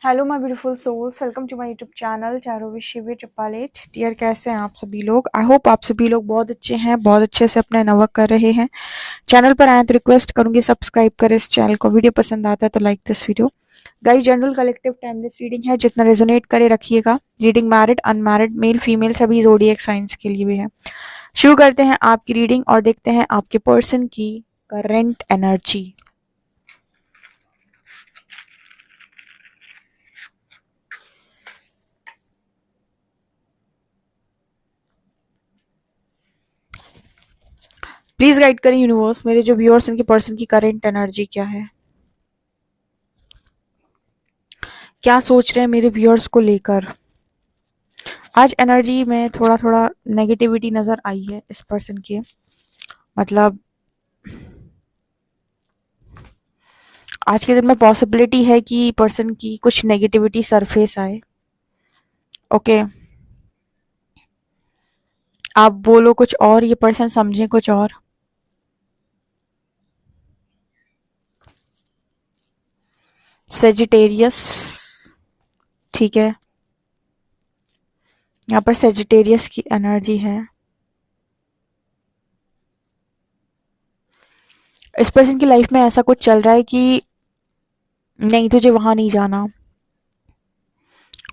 Hello my beautiful souls, welcome to my YouTube channel चारों विषय with पालेट। Dear, कैसे हैं आप सभी लोग? आई होप आप सभी लोग बहुत अच्छे हैं, बहुत अच्छे से अपना नवर्क कर रहे हैं। चैनल पर आए तो रिक्वेस्ट करूंगी सब्सक्राइब करें इस चैनल को। वीडियो पसंद आता है तो like this video. Guys, general collective timeless reading है, जितना रेजोनेट करे रखिएगा। Reading married unmarried male female सभी ज़ोडिएक साइंस के लिए भी है। शुरू करते हैं आपकी रीडिंग और देखते हैं आपके पर्सन की करंट एनर्जी। प्लीज गाइड करें यूनिवर्स, मेरे जो व्यूअर्स उनके पर्सन की करंट एनर्जी क्या है, क्या सोच रहे हैं मेरे व्यूअर्स को लेकर। आज एनर्जी में थोड़ा थोड़ा नेगेटिविटी नजर आई है इस पर्सन के। मतलब आज के दिन में पॉसिबिलिटी है कि पर्सन की कुछ नेगेटिविटी सरफेस आए। ओके, आप बोलो कुछ और, ये पर्सन समझे कुछ और। सेजिटेरियस, ठीक है, यहाँ पर सेजिटेरियस की एनर्जी है। इस पर्सन की लाइफ में ऐसा कुछ चल रहा है कि नहीं तुझे वहां नहीं जाना,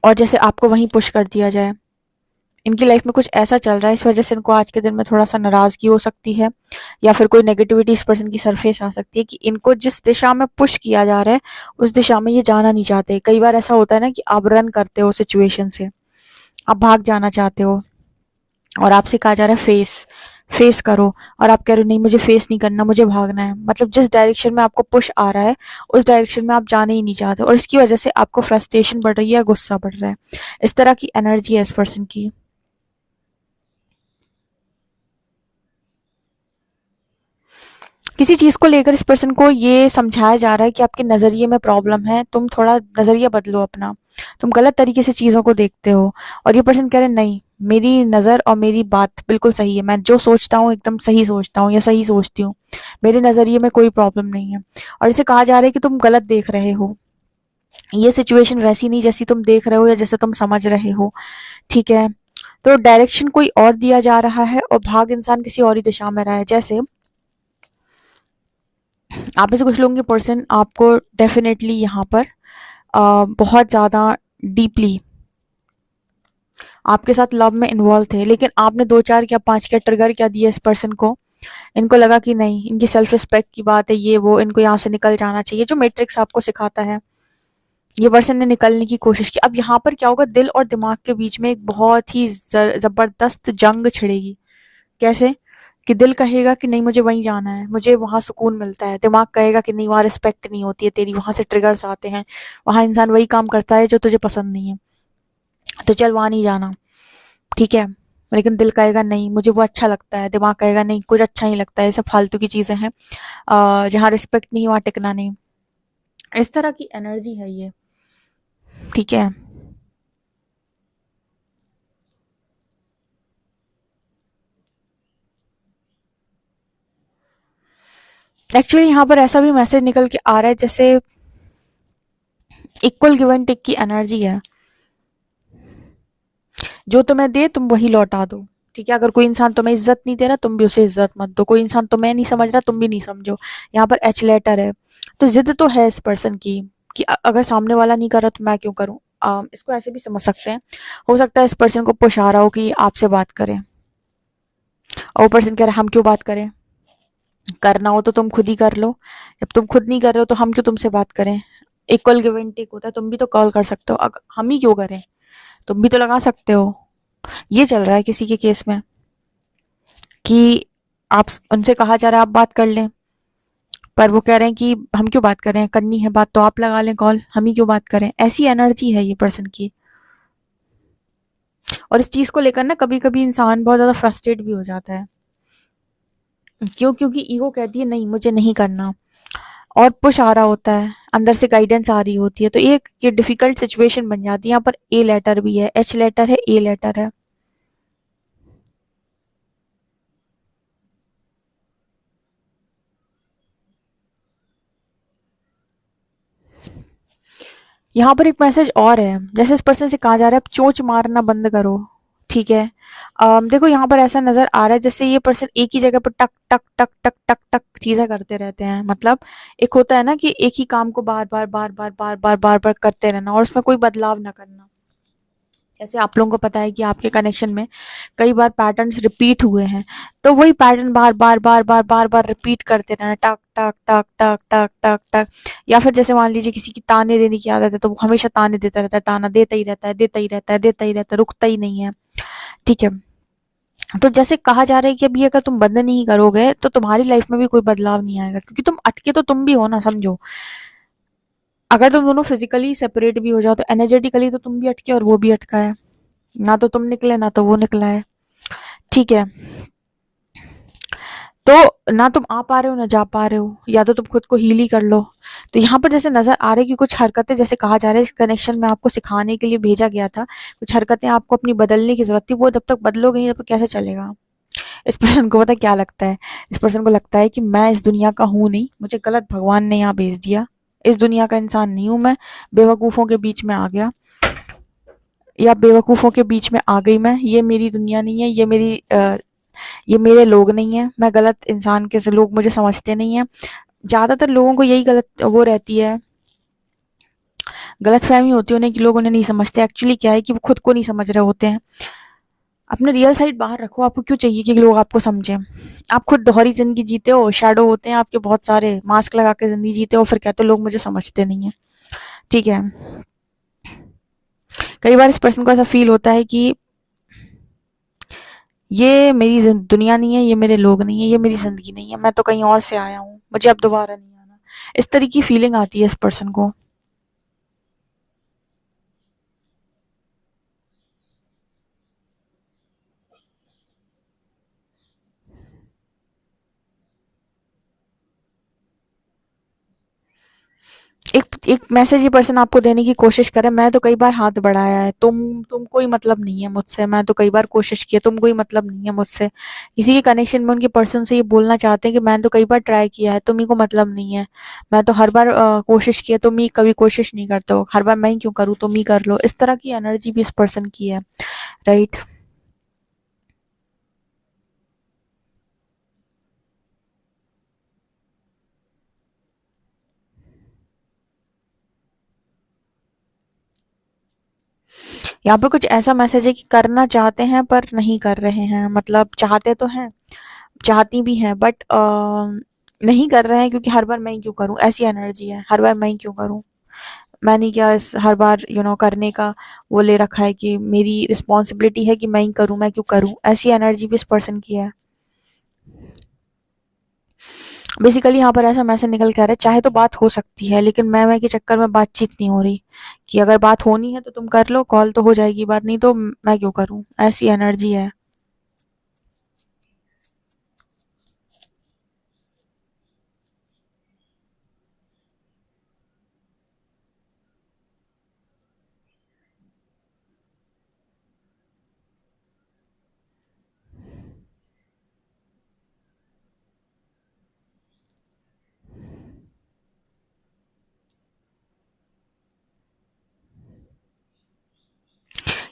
और जैसे आपको वहीं पुश कर दिया जाए। इनकी लाइफ में कुछ ऐसा चल रहा है, इस वजह से इनको आज के दिन में थोड़ा सा नाराजगी हो सकती है, या फिर कोई नेगेटिविटी इस पर्सन की सरफेस आ सकती है कि इनको जिस दिशा में पुश किया जा रहा है उस दिशा में ये जाना नहीं चाहते। कई बार ऐसा होता है ना कि आप रन करते हो सिचुएशन से, आप भाग जाना चाहते हो और आपसे कहा जा रहा है फेस फेस करो, और आप कह रहे हो नहीं मुझे फेस नहीं करना, मुझे भागना है। मतलब जिस डायरेक्शन में आपको पुश आ रहा है उस डायरेक्शन में आप जाने ही नहीं चाहते, और इसकी वजह से आपको फ्रस्ट्रेशन बढ़ रही है, गुस्सा बढ़ रहा है। इस तरह की एनर्जी है इस पर्सन की। किसी चीज को लेकर इस पर्सन को ये समझाया जा रहा है कि आपके नजरिए में प्रॉब्लम है, तुम थोड़ा नजरिया बदलो अपना, तुम गलत तरीके से चीजों को देखते हो। और ये पर्सन कह रहे नहीं, मेरी नजर और मेरी बात बिल्कुल सही है, मैं जो सोचता हूँ एकदम सही सोचता हूँ या सही सोचती हूँ, मेरे नजरिए में कोई प्रॉब्लम नहीं है। और इसे कहा जा रहा है कि तुम गलत देख रहे हो, ये सिचुएशन वैसी नहीं जैसी तुम देख रहे हो या जैसे तुम समझ रहे हो। ठीक है, तो डायरेक्शन कोई और दिया जा रहा है और भाग इंसान किसी और ही दिशा में रहा है। जैसे आप में से कुछ लोगों के पर्सन आपको डेफिनेटली यहाँ पर बहुत ज़्यादा डीपली आपके साथ लव में इन्वॉल्व थे, लेकिन आपने 2 4 क्या 5 क्या ट्रिगर क्या दिया इस पर्सन को। इनको लगा कि नहीं, इनकी सेल्फ रिस्पेक्ट की बात है, ये वो, इनको यहाँ से निकल जाना चाहिए, जो मैट्रिक्स आपको सिखाता है। ये पर्सन ने निकलने की कोशिश की। अब यहाँ पर क्या होगा, दिल और दिमाग के बीच में एक बहुत ही जबरदस्त जंग छिड़ेगी। कैसे कि दिल कहेगा कि नहीं मुझे वहीं जाना है, मुझे वहां सुकून मिलता है। दिमाग कहेगा कि नहीं, वहां रिस्पेक्ट नहीं होती है तेरी, वहां से ट्रिगर्स आते हैं, वहां इंसान वही काम करता है जो तुझे पसंद नहीं है, तो चल वहां नहीं जाना। ठीक है, लेकिन दिल कहेगा नहीं मुझे वो अच्छा लगता है, दिमाग कहेगा नहीं कुछ अच्छा नहीं लगता है, ये सब फालतू की चीजें हैं, जहाँ रिस्पेक्ट नहीं वहां टिकना नहीं। इस तरह की एनर्जी है ये। ठीक है, एक्चुअली यहाँ पर ऐसा भी मैसेज निकल के आ रहा है जैसे इक्वल गिव एंड टेक की एनर्जी है। जो तुम्हें दे तुम वही लौटा दो। ठीक है, अगर कोई इंसान तुम्हें इज्जत नहीं दे रहा तुम भी उसे इज्जत मत दो, कोई इंसान तुम्हें नहीं समझ रहा तुम भी नहीं समझो। यहाँ पर एच लेटर है, तो जिद तो है इस पर्सन की कि अगर सामने वाला नहीं कर रहा तो मैं क्यों करूँ। इसको ऐसे भी समझ सकते हैं, हो सकता है इस पर्सन को पुश आ रहा हो कि आपसे बात करें, और वो पर्सन कह रहा है हम क्यों बात करें, करना हो तो तुम खुद ही कर लो, जब तुम खुद नहीं कर रहे हो तो हम क्यों तुमसे बात करें। इक्वल गिव एंड टेक होता है, तुम भी तो कॉल कर सकते हो, हम ही क्यों करें, तुम भी तो लगा सकते हो। ये चल रहा है किसी के केस में कि आप उनसे कहा जा रहा है आप बात कर लें, पर वो कह रहे हैं कि हम क्यों बात करें, करनी है बात तो आप लगा लें कॉल, हम ही क्यों बात करें। ऐसी एनर्जी है ये पर्सन की। और इस चीज को लेकर ना कभी कभी इंसान बहुत ज्यादा फ्रस्ट्रेट भी हो जाता है। क्यों? क्योंकि ईगो कहती है नहीं मुझे नहीं करना, और पुश आ रहा होता है, अंदर से गाइडेंस आ रही होती है, तो एक ये डिफिकल्ट सिचुएशन बन जाती है। यहाँ पर ए लेटर भी है, एच लेटर है, ए लेटर है। यहाँ पर एक मैसेज और है, जैसे इस पर्सन से कहा जा रहा है चोंच मारना बंद करो, ठीक है। देखो यहाँ पर ऐसा नजर आ रहा है जैसे ये पर्सन एक ही जगह पर टक टक टक टक टक टक चीजें करते रहते हैं। मतलब एक होता है ना कि एक ही काम को बार बार बार बार बार बार बार बार करते रहना और उसमें कोई बदलाव ना करना। जैसे आप लोगों को पता है कि आपके कनेक्शन में कई बार पैटर्न्स रिपीट हुए हैं, तो वही पैटर्न बार बार बार बार बार बार रिपीट करते रहना, टक टक टक टक टक टक टक। या फिर जैसे मान लीजिए किसी की ताने देने की आदत है, तो वो हमेशा ताने देता रहता है, ताना देता ही रहता है, देता ही रहता है, देता ही रहता है, रुकता ही नहीं है, ठीक है। तो जैसे कहा जा रहा है कि अभी अगर तुम बंद नहीं करोगे तो तुम्हारी लाइफ में भी कोई बदलाव नहीं आएगा, क्योंकि तुम अटके तो तुम भी हो ना, समझो। अगर तुम दोनों फिजिकली सेपरेट भी हो जाओ तो एनर्जेटिकली तो तुम भी अटके और वो भी अटका है। ना तो तुम निकले ना तो वो निकला है, ठीक है। तो ना तुम आ पा रहे हो ना जा पा रहे हो, या तो तुम खुद को हील ही कर लो। तो यहाँ पर जैसे नजर आ रहा है कि कुछ हरकतें, जैसे कहा जा रहा है इस कनेक्शन में आपको सिखाने के लिए भेजा गया था, कुछ हरकतें आपको अपनी बदलने की जरूरत थी, वो जब तक बदलोगे नहीं तब तक कैसे चलेगा। इस पर्सन को पता क्या लगता है, इस पर्सन को लगता है कि मैं इस दुनिया का हूं नहीं, मुझे गलत भगवान ने यहाँ भेज दिया, इस दुनिया का इंसान नहीं हूं मैं, बेवकूफों के बीच में आ गया, या बेवकूफों के बीच में आ गई मैं, ये मेरी दुनिया नहीं है, ये मेरे लोग नहीं है, मैं गलत इंसान के से, लोग मुझे समझते नहीं है। ज्यादातर लोगों को यही गलत वो रहती है, गलत फहमी होती है उन्हें कि लोग उन्हें नहीं समझते। एक्चुअली क्या है कि वो खुद को नहीं समझ रहे होते हैं। अपने रियल साइड बाहर रखो, आपको क्यों चाहिए कि लोग आपको समझें। आप खुद दोहरी जिंदगी जीते हो, शैडो होते हैं आपके बहुत सारे, मास्क लगा के जिंदगी जीते हो, फिर कहते हो लोग मुझे समझते नहीं है, ठीक है। कई बार इस पर्सन को ऐसा फील होता है कि ये मेरी दुनिया नहीं है, ये मेरे लोग नहीं है, ये मेरी जिंदगी नहीं है, मैं तो कहीं और से आया हूँ, मुझे अब दोबारा नहीं आना। इस तरह की फीलिंग आती है इस पर्सन को। एक एक मैसेज ये पर्सन आपको देने की कोशिश करे, मैं तो कई बार हाथ बढ़ाया है, तुम कोई मतलब नहीं है मुझसे, मैं तो कई बार कोशिश की है, तुम कोई मतलब नहीं है मुझसे। किसी के कनेक्शन में उनके पर्सन से ये बोलना चाहते हैं कि मैंने तो कई बार ट्राई किया है, तुम ही को मतलब नहीं है, मैं तो हर बार कोशिश की है, तुम ही कभी कोशिश नहीं करते हो, हर बार मैं ही क्यों करूँ, तुम ही कर लो। इस तरह की एनर्जी भी इस पर्सन की है, राइट। यहाँ पर कुछ ऐसा मैसेज है कि करना चाहते हैं पर नहीं कर रहे हैं, मतलब चाहते तो हैं, चाहती भी हैं, बट नहीं कर रहे हैं, क्योंकि हर बार मैं ही क्यों करूं, ऐसी एनर्जी है, हर बार मैं ही क्यों करूं, मैंने क्या इस हर बार करने का वो ले रखा है कि मेरी रिस्पॉन्सिबिलिटी है कि मैं ही करूं, मैं क्यों करूं, ऐसी एनर्जी भी इस पर्सन की है। बेसिकली यहाँ पर ऐसा मैसेज निकल के आ रहा है, चाहे तो बात हो सकती है, लेकिन मैं के चक्कर में बातचीत नहीं हो रही, कि अगर बात होनी है तो तुम कर लो, कॉल तो हो जाएगी बात, नहीं तो मैं क्यों करूं, ऐसी एनर्जी है।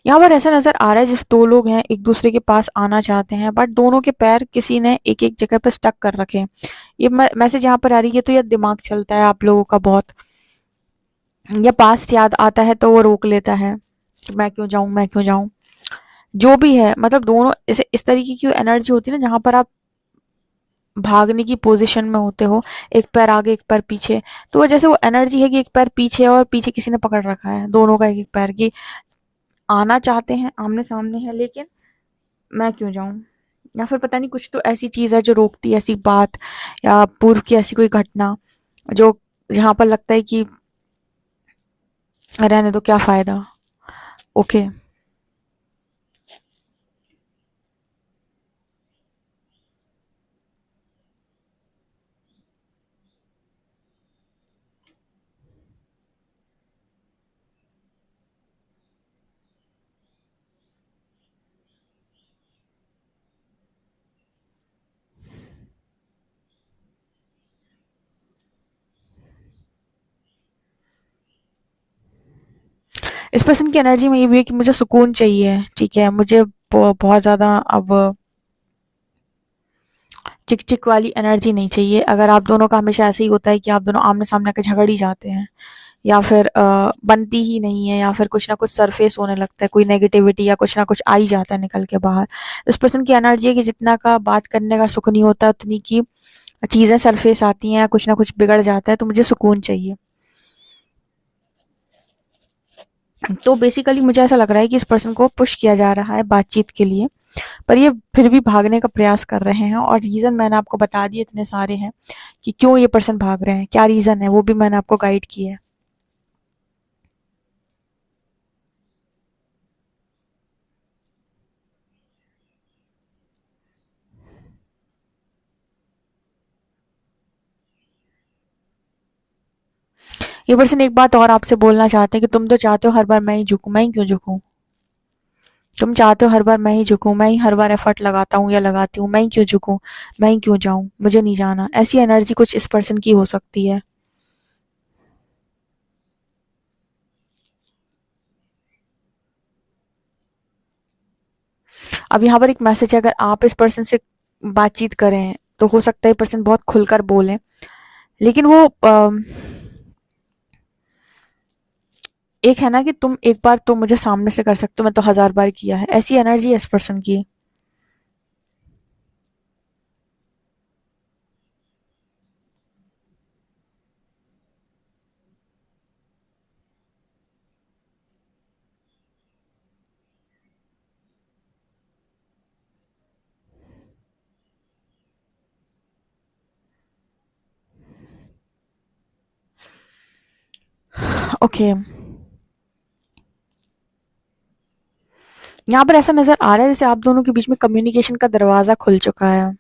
यहाँ पर ऐसा नजर आ रहा है जैसे दो लोग हैं, एक दूसरे के पास आना चाहते हैं, बट दोनों के पैर किसी ने एक एक जगह पर स्टक कर रखे हैं। ये मैसेज यहाँ पर आ रही है, तो ये दिमाग चलता है आप लोगों का बहुत, या पास्ट याद आता है तो वो रोक लेता है, मैं क्यों जाऊं, मैं क्यों जाऊं, जो भी है। मतलब दोनों इसे इस तरीके की एनर्जी होती है ना, जहां पर आप भागने की पोजीशन में होते हो, एक पैर आगे एक पैर पीछे, तो वो जैसे वो एनर्जी है कि एक पैर पीछे है और पीछे किसी ने पकड़ रखा है, दोनों का एक एक पैर, की आना चाहते हैं, आमने सामने है, लेकिन मैं क्यों जाऊं, या फिर पता नहीं कुछ तो ऐसी चीज है जो रोकती है, ऐसी बात या पूर्व की ऐसी कोई घटना जो यहाँ पर लगता है कि रहने दो, क्या फायदा। ओके। इस पर्सन की एनर्जी में ये भी है कि मुझे सुकून चाहिए, ठीक है, मुझे बहुत ज़्यादा अब चिक चिक वाली एनर्जी नहीं चाहिए। अगर आप दोनों का हमेशा ऐसे ही होता है कि आप दोनों आमने सामने के झगड़ ही जाते हैं, या फिर बनती ही नहीं है, या फिर कुछ ना कुछ सरफेस होने लगता है, कोई नेगेटिविटी या कुछ ना कुछ आ ही जाता है निकल के बाहर। इस पर्सन की एनर्जी है कि जितना का बात करने का सुख नहीं होता, उतनी की चीज़ें सरफेस आती हैं, कुछ ना कुछ बिगड़ जाता है, तो मुझे सुकून चाहिए। तो बेसिकली मुझे ऐसा लग रहा है कि इस पर्सन को पुश किया जा रहा है बातचीत के लिए, पर ये फिर भी भागने का प्रयास कर रहे हैं, और रीज़न मैंने आपको बता दिए, इतने सारे हैं कि क्यों ये पर्सन भाग रहे हैं, क्या रीज़न है, वो भी मैंने आपको गाइड किया है। ये पर्सन एक बात और आपसे बोलना चाहते हैं कि तुम तो चाहते हो हर बार मैं ही झुकूं, मैं ही क्यों झुकूं? तुम चाहते हो हर बार मैं ही झुकूं, मैं ही हर बार एफर्ट लगाता हूँ या लगाती हूँ, मैं ही क्यों झुकूं, मैं ही क्यों जाऊं, मुझे नहीं जाना। ऐसी एनर्जी कुछ इस पर्सन की हो सकती है। अब यहाँ पर एक मैसेज है, अगर आप इस पर्सन से बातचीत करें तो हो सकता है पर्सन बहुत खुलकर बोले, लेकिन वो एक है ना कि तुम एक बार तो मुझे सामने से कर सकते हो, मैं तो हजार बार किया है, ऐसी एनर्जी है इस पर्सन की। ओके, यहाँ पर ऐसा नजर आ रहा है जैसे आप दोनों के बीच में कम्युनिकेशन का दरवाजा खुल चुका है।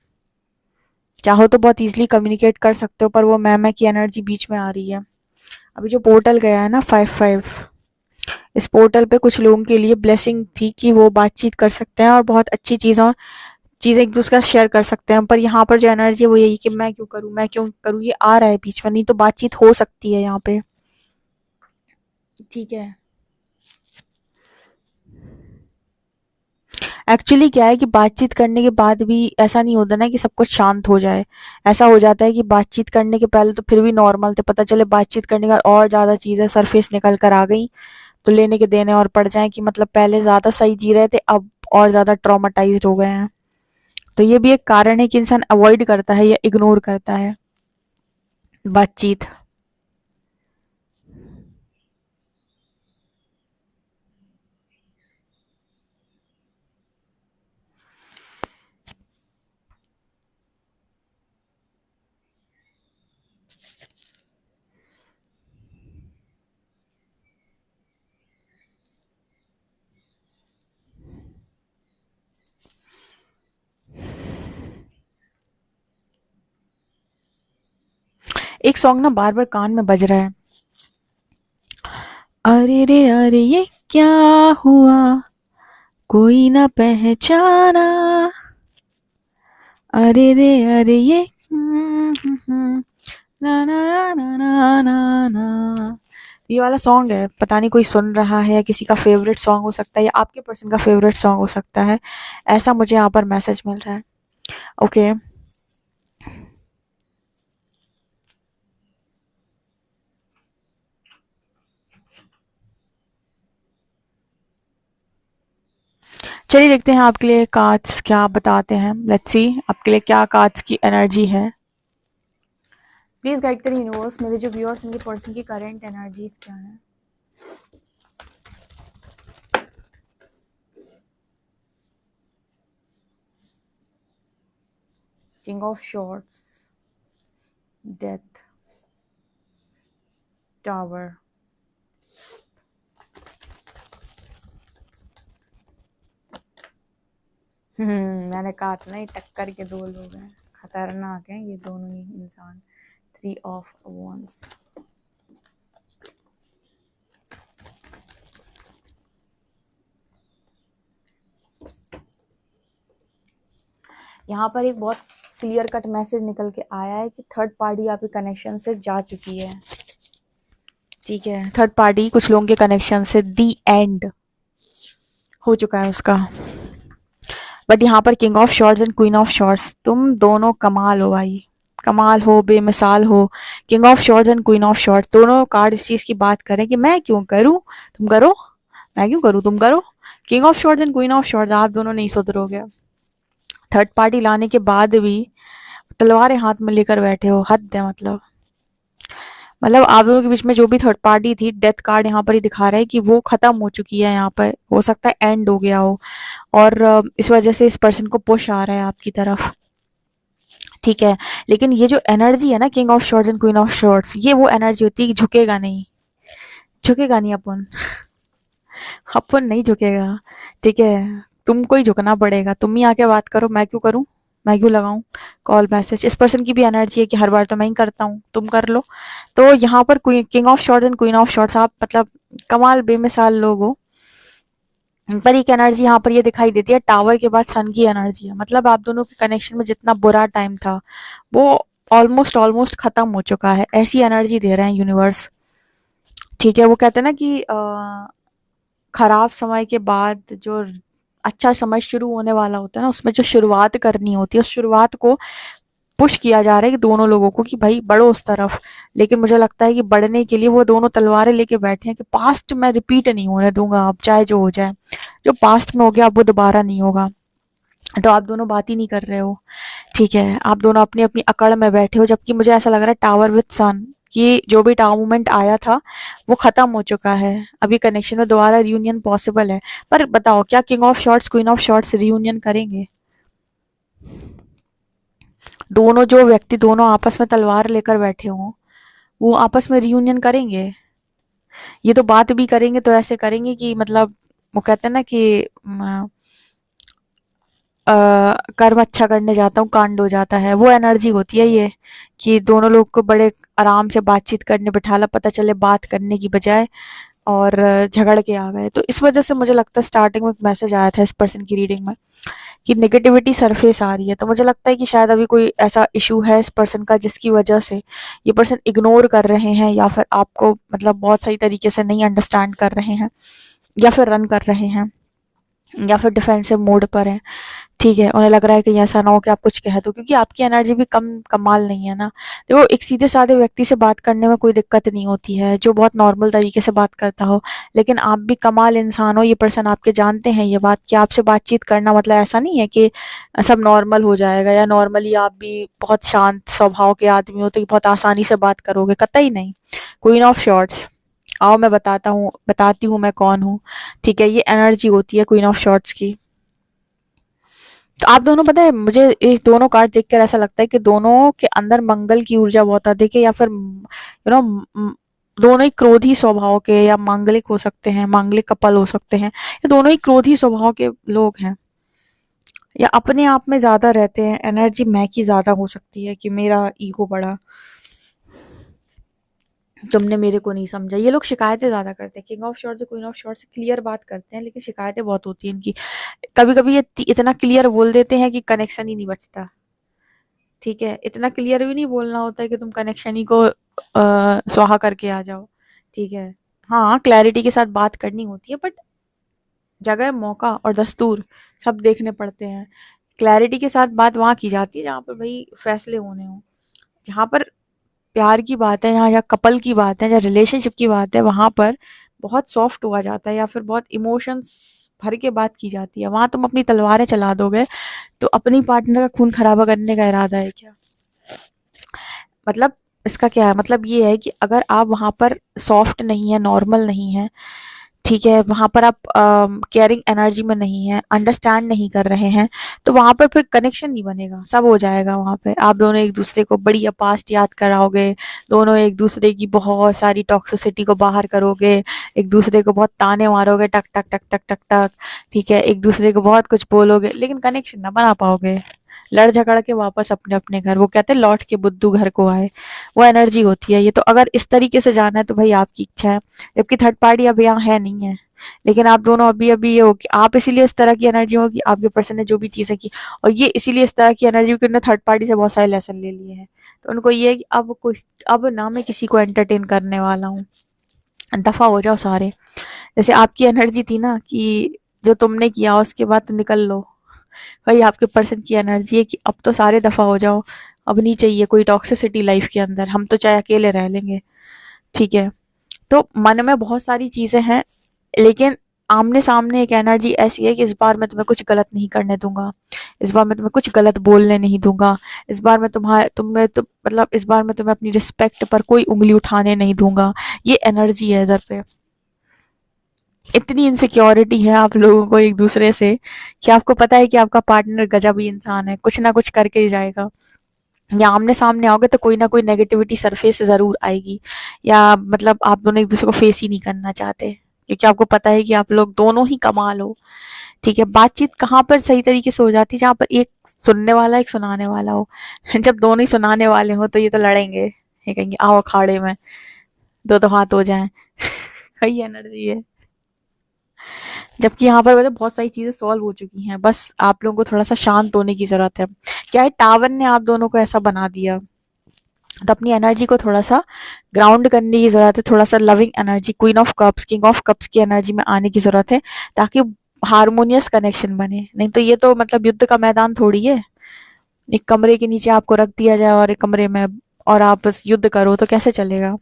चाहो तो बहुत इजीली कम्युनिकेट कर सकते हो, पर वो मैं की एनर्जी बीच में आ रही है। अभी जो पोर्टल गया है ना 5-5, इस पोर्टल पे कुछ लोगों के लिए ब्लेसिंग थी कि वो बातचीत कर सकते हैं और बहुत अच्छी चीज़ें एक दूसरे का शेयर कर सकते हैं, पर यहाँ पर जो एनर्जी है वो यही कि मैं क्यों करूँ, मैं क्यों करूँ, ये आ रहा है बीच में, नहीं तो बातचीत हो सकती है यहाँ पे। ठीक है, एक्चुअली क्या है कि बातचीत करने के बाद भी ऐसा नहीं होता ना कि सब कुछ शांत हो जाए। ऐसा हो जाता है कि बातचीत करने के पहले तो फिर भी नॉर्मल थे, पता चले बातचीत करने का और ज़्यादा चीज़ें सरफेस निकल कर आ गई, तो लेने के देने और पड़ जाएं कि मतलब पहले ज़्यादा सही जी रहे थे, अब और ज़्यादा ट्रॉमाटाइज्ड हो गए हैं। तो ये भी एक कारण है कि इंसान अवॉइड करता है या इग्नोर करता है बातचीत। एक सॉन्ग ना बार बार कान में बज रहा है, अरे ये क्या हुआ, कोई ना पहचाना, अरे ये ना ना ना ना ना ना ना। ये वाला सॉन्ग है, पता नहीं कोई सुन रहा है या किसी का फेवरेट सॉन्ग हो सकता है या आपके पर्सन का फेवरेट सॉन्ग हो सकता है, ऐसा मुझे यहाँ पर मैसेज मिल रहा है। ओके, चलिए देखते हैं आपके लिए कार्ड्स क्या बताते हैं। लेट्स सी आपके लिए क्या कार्ड्स की एनर्जी है। प्लीज गाइड करें यूनिवर्स, मेरे जो व्यूअर्स उनके पर्सन की करंट एनर्जीज क्या है। King of shorts, death, tower, मैंने कहा था ना ये टक्कर के दो लोग हैं, खतरनाक हैं ये दोनों ही इंसान। 3 ऑफ वंस, यहाँ पर एक बहुत क्लियर कट मैसेज निकल के आया है कि थर्ड पार्टी आपके कनेक्शन से जा चुकी है। ठीक है, थर्ड पार्टी कुछ लोगों के कनेक्शन से दी एंड हो चुका है उसका। बट यहाँ पर king of shorts and queen of shorts, तुम दोनों कमाल हो भाई, कमाल हो, बेमिसाल हो। King of shorts and queen of shorts दोनों कार्ड इस चीज की बात करें कि मैं क्यों करूं, तुम करो, मैं क्यों करूं, तुम करो। King of shorts and queen of shorts, आप दोनों नहीं सुधरोगे। थर्ड पार्टी लाने के बाद भी तलवारें हाथ में लेकर बैठे हो, हद है मतलब आप दोनों के बीच में जो भी थर्ड पार्टी थी, डेथ कार्ड यहाँ पर ही दिखा रहा है कि वो खत्म हो चुकी है, यहाँ पर हो सकता है एंड हो गया हो। और इस वजह से इस पर्सन को पुश आ रहा है आपकी तरफ, ठीक है। लेकिन ये जो एनर्जी है ना, king of shorts and queen of shorts, ये वो एनर्जी होती है कि झुकेगा नहीं, झुकेगा नहीं अपन, अपन नहीं झुकेगा, ठीक है। तुमको ही झुकना पड़ेगा, तुम ही आके बात करो, मैं क्यों करूं, मैं क्यों लगाऊं कॉल मैसेज। इस पर्सन की भी एनर्जी है कि हर बार तो मैं ही करता हूँ, तुम कर लो। तो यहाँ पर king of shorts and queen of shorts, आप मतलब कमाल बेमिसाल लोग हो। पर एक एनर्जी यहाँ पर ये दिखाई देती है, टावर के बाद सन की एनर्जी है, मतलब आप दोनों के कनेक्शन में जितना बुरा टाइम था वो ऑलमोस्ट ऑलमोस्ट खत्म हो चुका है, ऐसी एनर्जी दे रहे हैं यूनिवर्स, ठीक है। वो कहते हैं ना कि खराब समय के बाद जो अच्छा समय शुरू होने वाला होता है ना, उसमें जो शुरुआत करनी होती है, उस शुरुआत को पुश किया जा रहा है कि दोनों लोगों को कि भाई बढ़ो उस तरफ। लेकिन मुझे लगता है कि बढ़ने के लिए वो दोनों तलवारें लेके बैठे हैं कि पास्ट मैं रिपीट नहीं होने दूंगा, अब चाहे जो हो जाए, जो पास्ट में हो गया अब वो दोबारा नहीं होगा। तो आप दोनों बात ही नहीं कर रहे हो, ठीक है। आप दोनों अपनी अपनी अकड़ में बैठे हो, जबकि मुझे ऐसा लग रहा है टावर विद सन कि जो भी टावर मूवमेंट आया था वो खत्म हो चुका है, अभी कनेक्शन में दोबारा रियूनियन पॉसिबल है। पर बताओ, क्या king of shorts queen of shorts reunion करेंगे? दोनों जो व्यक्ति दोनों आपस में तलवार लेकर बैठे हों, वो आपस में रियूनियन करेंगे? ये तो बात भी करेंगे तो ऐसे करेंगे कि मतलब वो कहते हैं ना कि कर्म अच्छा करने जाता हूँ कांड हो जाता है, वो एनर्जी होती है ये, कि दोनों लोग को बड़े आराम से बातचीत करने बिठाला, पता चले बात करने की बजाय और झगड़ के आ गए। तो इस वजह से मुझे लगता है स्टार्टिंग में एक मैसेज आया था इस पर्सन की रीडिंग में कि नेगेटिविटी सरफेस आ रही है। तो मुझे लगता है कि शायद अभी कोई ऐसा इशू है इस पर्सन का जिसकी वजह से ये पर्सन इग्नोर कर रहे हैं, या फिर आपको मतलब बहुत सही तरीके से नहीं अंडरस्टैंड कर रहे हैं, या फिर रन कर रहे हैं, या फिर डिफेंसिव मोड पर हैं, ठीक है। उन्हें लग रहा है कि ऐसा ना हो कि आप कुछ कह दो, क्योंकि आपकी एनर्जी भी कम कमाल नहीं है ना। देखो, एक सीधे साधे व्यक्ति से बात करने में कोई दिक्कत नहीं होती है, जो बहुत नॉर्मल तरीके से बात करता हो, लेकिन आप भी कमाल इंसान हो, ये पर्सन आपके जानते हैं ये बात कि आपसे बातचीत करना मतलब ऐसा नहीं है कि सब नॉर्मल हो जाएगा, या नॉर्मली आप भी बहुत शांत स्वभाव के आदमी हो तो बहुत आसानी से बात करोगे, कतई नहीं। क्वीन ऑफ शॉर्ट्स, आओ मैं बताती हूँ मैं कौन हूँ, ठीक है। ये एनर्जी होती है क्वीन ऑफ शॉर्ट्स की। तो आप दोनों, पता है मुझे ये दोनों कार्ड देखकर ऐसा लगता है कि दोनों के अंदर मंगल की ऊर्जा बहुत अधिक है, या फिर नो दोनों ही क्रोधी स्वभाव के या मांगलिक हो सकते हैं, मांगलिक कपल हो सकते हैं, या दोनों ही क्रोधी स्वभाव के लोग हैं, या अपने आप में ज्यादा रहते हैं, एनर्जी मैं की ज्यादा हो सकती है कि मेरा ईगो बढ़ा, तुमने मेरे को नहीं समझा। ये लोग शिकायतें ज्यादा करते हैं, king of shorts queen of shorts clear बात करते हैं, लेकिन शिकायतें बहुत होती हैं इनकी। कभी कभी ये इतना क्लियर बोल देते हैं कि कनेक्शन ही नहीं बचता, ठीक है। इतना क्लियर भी नहीं बोलना होता है कि तुम कनेक्शन ही को स्वाहा करके आ जाओ, ठीक है। हाँ, क्लैरिटी के साथ बात करनी होती है, बट जगह, मौका और दस्तूर सब देखने पड़ते हैं। क्लैरिटी के साथ बात वहां की जाती है जहां पर भाई फैसले होने हो, जहां पर प्यार की बात है, यहाँ या कपल की बात है या रिलेशनशिप की बात है, वहां पर बहुत सॉफ्ट हुआ जाता है, या फिर बहुत इमोशंस भर के बात की जाती है। वहां तुम अपनी तलवारें चला दोगे, तो अपनी पार्टनर का खून खराबा करने का इरादा है क्या? मतलब इसका क्या है, मतलब ये है कि अगर आप वहां पर सॉफ्ट नहीं है, नॉर्मल नहीं है, ठीक है, वहां पर आप केयरिंग एनर्जी में नहीं है, अंडरस्टैंड नहीं कर रहे हैं, तो वहां पर फिर कनेक्शन नहीं बनेगा, सब हो जाएगा वहां पे। आप दोनों एक दूसरे को बढ़िया पास्ट याद कराओगे, दोनों एक दूसरे की बहुत सारी टॉक्सिसिटी को बाहर करोगे, एक दूसरे को बहुत ताने मारोगे, टक टक टक टक टक टक, ठीक है, एक दूसरे को बहुत कुछ बोलोगे, लेकिन कनेक्शन ना बना पाओगे। लड़ झगड़ के वापस अपने अपने घर, वो कहते हैं लौट के बुद्धू घर को आए, वो एनर्जी होती है ये। तो अगर इस तरीके से जाना है तो भाई आपकी इच्छा है, जबकि थर्ड पार्टी अब यहाँ है नहीं है। लेकिन आप दोनों अभी अभी ये हो कि आप इसीलिए इस तरह की एनर्जी हो कि आपके पर्सन ने जो भी चीजें की, और ये इसीलिए इस तरह की एनर्जी हो कि उन्होंने थर्ड पार्टी से बहुत सारे लेसन ले लिए हैं। तो उनको ये है कि अब कुछ, अब ना मैं किसी को एंटरटेन करने वाला हूँ, दफ़ा हो जाओ सारे। जैसे आपकी एनर्जी थी ना कि जो तुमने किया उसके बाद तो निकल लो, वही आपके पर्सन की एनर्जी है कि अब तो सारे दफ़ा हो जाओ, अब नहीं चाहिए कोई टॉक्सिसिटी लाइफ के अंदर, हम तो चाहे अकेले रह लेंगे, ठीक है। तो मन में बहुत सारी चीज़ें हैं, लेकिन आमने सामने एक एनर्जी ऐसी है कि इस बार मैं तुम्हें कुछ गलत नहीं करने दूंगा, इस बार मैं तुम्हें कुछ गलत बोलने नहीं दूंगा, इस बार मैं मतलब इस बार मैं तुम्हें अपनी रिस्पेक्ट पर कोई उंगली उठाने नहीं दूंगा। ये एनर्जी है इधर पे। इतनी इनसिक्योरिटी है आप लोगों को एक दूसरे से कि आपको पता है कि आपका पार्टनर गजब ही इंसान है, कुछ ना कुछ करके ही जाएगा। या आमने सामने आओगे तो कोई ना कोई नेगेटिविटी सरफेस से जरूर आएगी, या मतलब आप दोनों एक दूसरे को फेस ही नहीं करना चाहते, क्योंकि आपको पता है कि आप लोग दोनों ही कमाल हो, ठीक है। बातचीत कहाँ पर सही तरीके से हो जाती है, जहाँ पर एक सुनने वाला एक सुनाने वाला हो। जब दोनों ही सुनाने वाले हो तो ये तो लड़ेंगे, ये कहेंगे आओ अखाड़े में, दो दो हाथ हो जाएं। वही एनर्जी है। जबकि यहाँ पर मतलब बहुत सारी चीजें सॉल्व हो चुकी हैं, बस आप लोगों को थोड़ा सा शांत होने की जरूरत है। क्या है, टावर ने आप दोनों को ऐसा बना दिया, तो अपनी एनर्जी को थोड़ा सा ग्राउंड करने की जरूरत है, थोड़ा सा loving energy, queen of cups king of cups की एनर्जी में आने की जरूरत है, ताकि हारमोनियस कनेक्शन बने। नहीं तो ये तो मतलब युद्ध का मैदान थोड़ी है, एक कमरे के नीचे आपको रख दिया जाए और एक कमरे में और आप बस युद्ध करो तो कैसे चलेगा,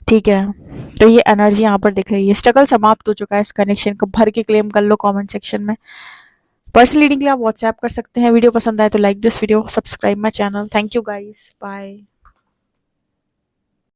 ठीक है। तो ये एनर्जी यहाँ पर दिख रही है, स्ट्रगल समाप्त हो चुका है, इस कनेक्शन को भर के क्लेम कर लो कमेंट सेक्शन में। पर्सनल रीडिंग के लिए आप व्हाट्सएप कर सकते हैं। वीडियो पसंद आए तो like this video, subscribe my channel. Thank you guys, bye.